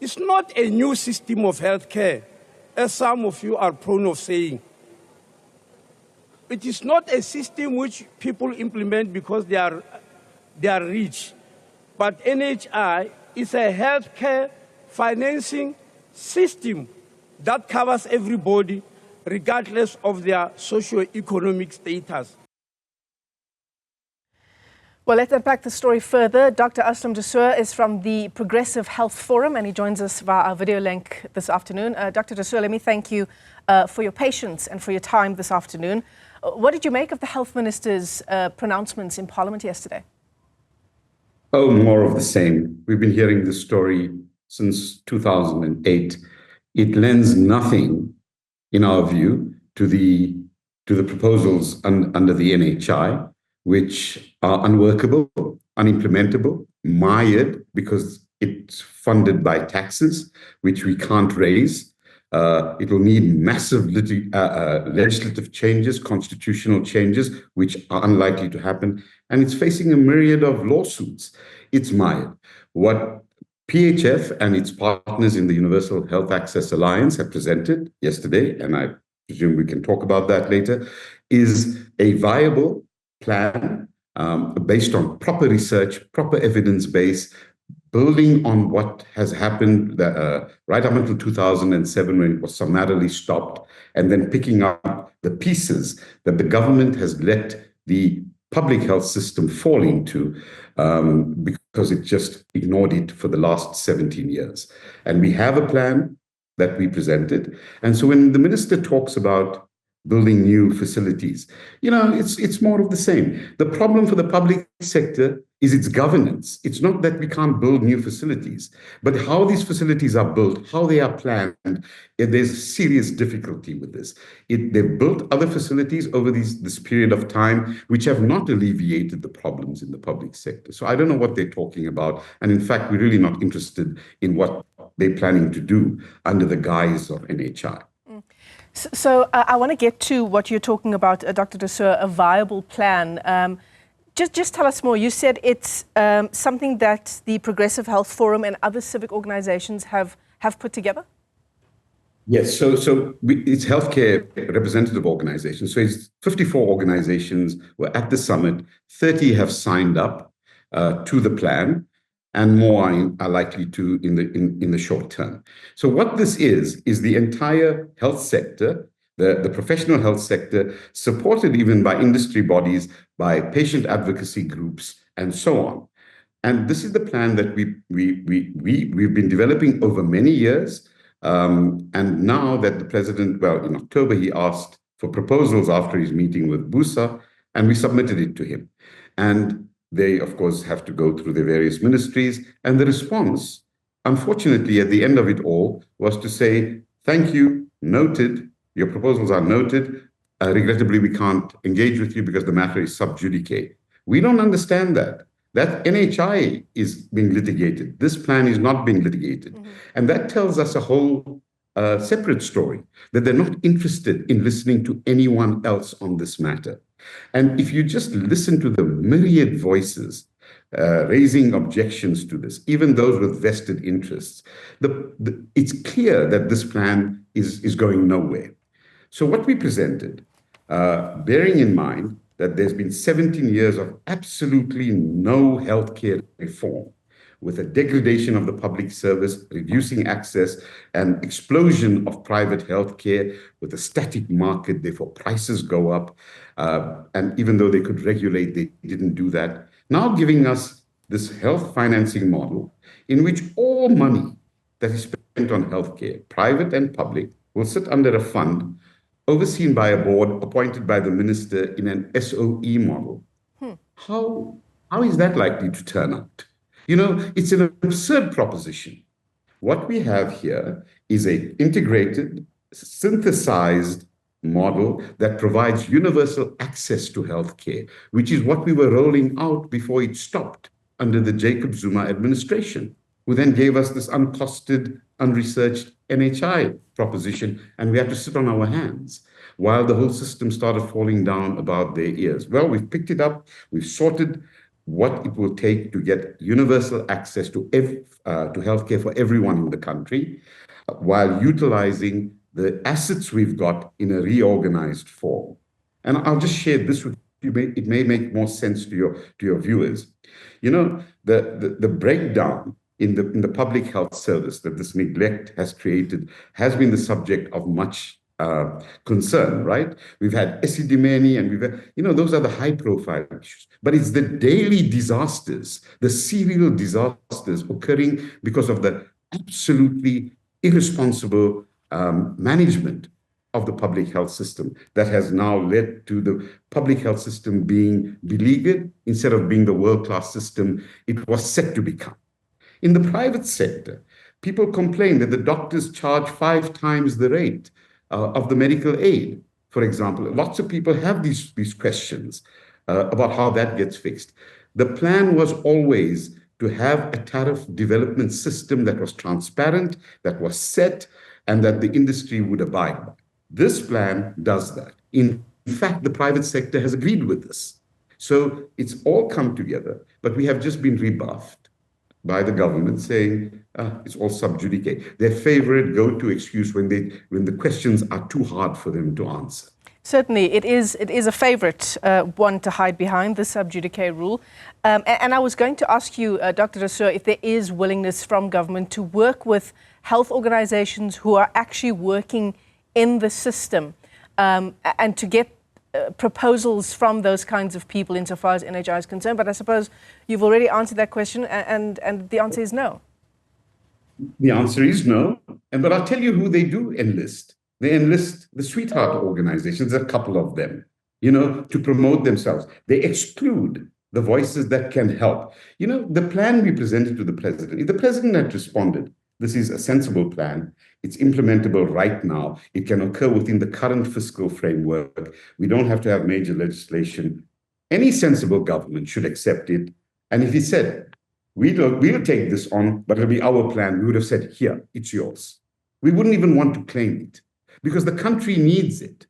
It's not a new system of healthcare, as some of you are prone of saying. It is not a system which people implement because they are rich. But NHI is a healthcare financing system that covers everybody, regardless of their socio-economic status. Well, let's unpack the story further. Dr. Aslam Dasoo is from the Progressive Health Forum, and he joins us via our video link this afternoon. Dr. Dasoo, let me thank you for your patience and for your time this afternoon. What did you make of the Health Minister's pronouncements in Parliament yesterday? Oh, more of the same. We've been hearing this story since 2008. It lends nothing, in our view, to the proposals under the NHI, which are unworkable, unimplementable, mired because it's funded by taxes, which we can't raise. It will need massive legislative changes, constitutional changes, which are unlikely to happen. And it's facing a myriad of lawsuits. It's mired. What PHF and its partners in the Universal Health Access Alliance have presented yesterday, and I presume we can talk about that later, is a viable plan based on proper research, proper evidence base, building on what has happened right up until 2007 when it was summarily stopped, and then picking up the pieces that the government has let the public health system fall into because it just ignored it for the last 17 years. And we have a plan that we presented. And so when the minister talks about building new facilities, it's more of the same. The problem for the public sector is its governance. It's not that we can't build new facilities, but how these facilities are built, how they are planned, there's serious difficulty with this. They've built other facilities over this period of time, which have not alleviated the problems in the public sector. So I don't know what they're talking about. And in fact, we're really not interested in what they're planning to do under the guise of NHI. So I want to get to what you're talking about, Dr. Dasoo, a viable plan. Just tell us more. You said it's something that the Progressive Health Forum and other civic organizations have put together? Yes, so it's healthcare representative organizations. So it's 54 organizations were at the summit, 30 have signed up to the plan, and more are likely to in the short term. So what this is the entire health sector, the professional health sector, supported even by industry bodies, by patient advocacy groups, and so on. And this is the plan that we've been developing over many years. And now that the president, in October, he asked for proposals after his meeting with Busa, and we submitted it to him. And they, of course, have to go through the various ministries. And the response, unfortunately, at the end of it all, was to say, thank you, noted, your proposals are noted. Regrettably, we can't engage with you because the matter is sub judice. We don't understand that. That NHI is being litigated. This plan is not being litigated. Mm-hmm. And that tells us a whole separate story, that they're not interested in listening to anyone else on this matter. And if you just listen to the myriad voices raising objections to this, even those with vested interests, it's clear that this plan is going nowhere. So what we presented, bearing in mind that there's been 17 years of absolutely no healthcare reform, with a degradation of the public service, reducing access, and explosion of private healthcare, with a static market, therefore prices go up. And even though they could regulate, they didn't do that. Now giving us this health financing model in which all money that is spent on healthcare, private and public, will sit under a fund overseen by a board appointed by the minister in an SOE model. How is that likely to turn out? It's an absurd proposition. What we have here is an integrated, synthesized model that provides universal access to healthcare, which is what we were rolling out before it stopped under the Jacob Zuma administration, who then gave us this uncosted, unresearched NHI proposition, and we had to sit on our hands while the whole system started falling down about their ears. Well, we've picked it up, we've sorted what it will take to get universal access to healthcare for everyone in the country, while utilizing the assets we've got in a reorganized form. And I'll just share this with you. It may make more sense to your viewers. You know, the breakdown in the public health service that this neglect has created has been the subject of much concern, right? We've had Esidimeni, and we've had, those are the high-profile issues. But it's the daily disasters, the serial disasters occurring because of the absolutely irresponsible management of the public health system that has now led to the public health system being beleaguered instead of being the world-class system it was set to become. In the private sector, people complain that the doctors charge 5 times the rate of the medical aid, for example. Lots of people have these questions about how that gets fixed. The plan was always to have a tariff development system that was transparent, that was set, and that the industry would abide by. This plan does that. In fact, the private sector has agreed with this. So it's all come together, but we have just been rebuffed by the government saying it's all sub judice. Their favorite go-to excuse when the questions are too hard for them to answer. Certainly, it is a favorite one to hide behind, the sub judice rule. And I was going to ask you, Dr. Dasoo, if there is willingness from government to work with health organizations who are actually working in the system and to get proposals from those kinds of people insofar as NHI is concerned. But I suppose you've already answered that question, and the answer is no. The answer is no. But I'll tell you who they do enlist. They enlist the sweetheart organizations, a couple of them, to promote themselves. They exclude the voices that can help. The plan we presented to the president, if the president had responded, this is a sensible plan. It's implementable right now. It can occur within the current fiscal framework. We don't have to have major legislation. Any sensible government should accept it. And if he said, we'll take this on, but it'll be our plan, we would have said, here, it's yours. We wouldn't even want to claim it because the country needs it.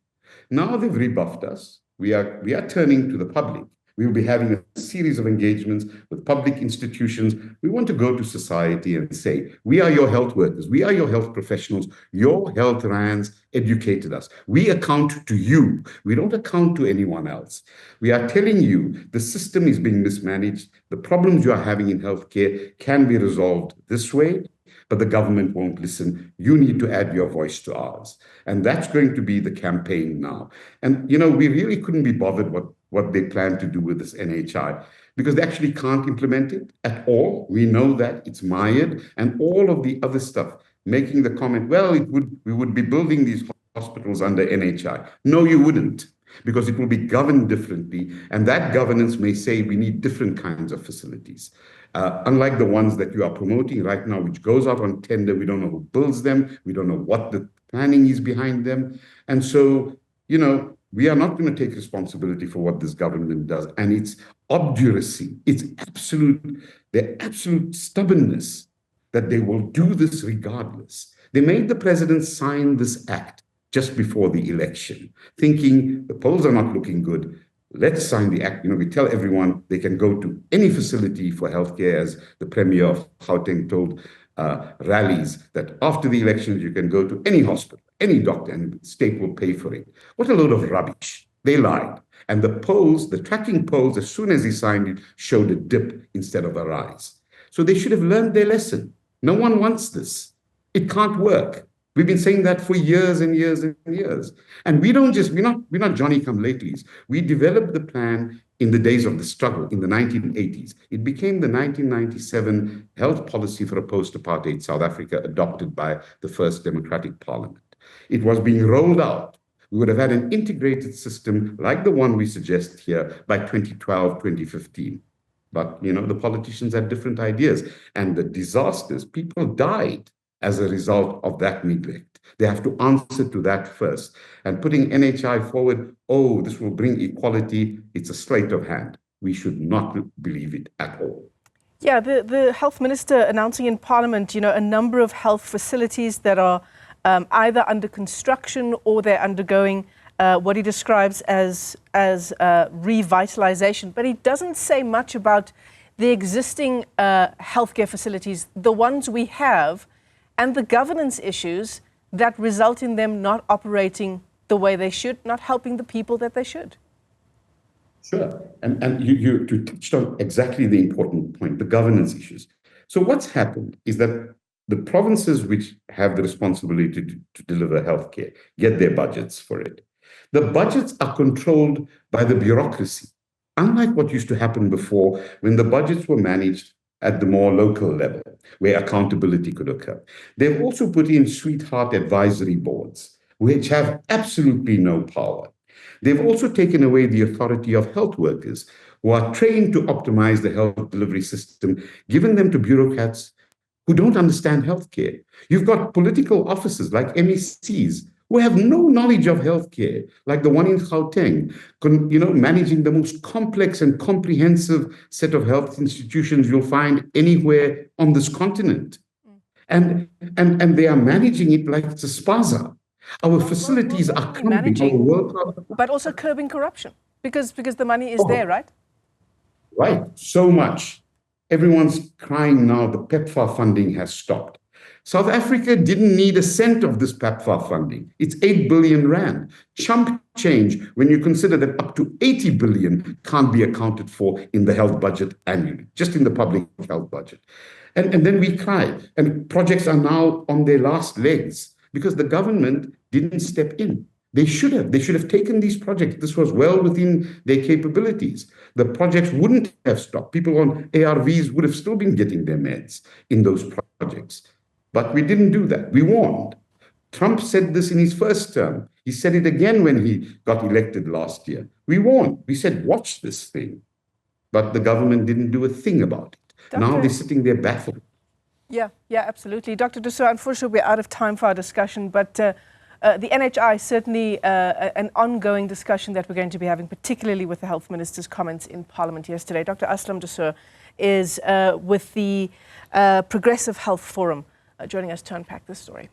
Now they've rebuffed us. We are turning to the public. We will be having a series of engagements with public institutions. We want to go to society and say, we are your health workers. We are your health professionals. Your health rands educated us. We account to you. We don't account to anyone else. We are telling you the system is being mismanaged. The problems you are having in healthcare can be resolved this way, but the government won't listen. You need to add your voice to ours. And that's going to be the campaign now. And, we really couldn't be bothered what they plan to do with this NHI because they actually can't implement it at all. We know that it's mired and all of the other stuff, making the comment, well, we would be building these hospitals under NHI. No, you wouldn't, because it will be governed differently. And that governance may say we need different kinds of facilities. Unlike the ones that you are promoting right now, which goes out on tender, we don't know who builds them. We don't know what the planning is behind them. And so, we are not going to take responsibility for what this government does. And it's obduracy, their absolute stubbornness that they will do this regardless. They made the president sign this act just before the election, thinking the polls are not looking good. Let's sign the act. We tell everyone they can go to any facility for healthcare, as the Premier of Gauteng told rallies that after the elections, you can go to any hospital, any doctor, and the state will pay for it. What a load of rubbish. They lied. And the tracking polls, as soon as he signed it, showed a dip instead of a rise. So they should have learned their lesson. No one wants this. It can't work. We've been saying that for years and years and years. And we're not Johnny-come-latelys. We developed the plan in the days of the struggle in the 1980s. It became the 1997 health policy for a post-apartheid South Africa adopted by the first democratic parliament. It was being rolled out. We would have had an integrated system like the one we suggest here by 2012, 2015. But, the politicians had different ideas. And the disasters, people died as a result of that neglect. They have to answer to that first. And putting NHI forward, this will bring equality, it's a sleight of hand. We should not believe it at all. Yeah, the health minister announcing in Parliament, a number of health facilities that are either under construction or they're undergoing what he describes as revitalization, but he doesn't say much about the existing healthcare facilities, the ones we have, and the governance issues that result in them not operating the way they should, not helping the people that they should. Sure. And you touched on exactly the important point, the governance issues. So what's happened is that the provinces which have the responsibility to deliver healthcare get their budgets for it. The budgets are controlled by the bureaucracy, unlike what used to happen before when the budgets were managed at the more local level, where accountability could occur. They've also put in sweetheart advisory boards, which have absolutely no power. They've also taken away the authority of health workers who are trained to optimize the health delivery system, giving them to bureaucrats who don't understand healthcare. You've got political officers like MECs who have no knowledge of healthcare, like the one in Gauteng, managing the most complex and comprehensive set of health institutions you'll find anywhere on this continent. And they are managing it like it's a spaza. Our facilities are managing, but also curbing corruption, because the money is there, right? Right, so much. Everyone's crying now the PEPFAR funding has stopped. South Africa didn't need a cent of this PEPFAR funding. It's 8 billion rand. Chump change when you consider that up to 80 billion can't be accounted for in the health budget annually, just in the public health budget. And then we cry. And projects are now on their last legs because the government didn't step in. They should have. They should have taken these projects. This was well within their capabilities. The projects wouldn't have stopped. People on ARVs would have still been getting their meds in those projects. But we didn't do that. We warned. Trump said this in his first term. He said it again when he got elected last year. We warned. We said, watch this thing. But the government didn't do a thing about it. Now they're sitting there baffled. Yeah, absolutely. Dr. Dasoo, unfortunately, we're out of time for our discussion, but the NHI, certainly an ongoing discussion that we're going to be having, particularly with the Health Minister's comments in Parliament yesterday. Dr. Aslam Dasoo is with the Progressive Health Forum, joining us to unpack this story.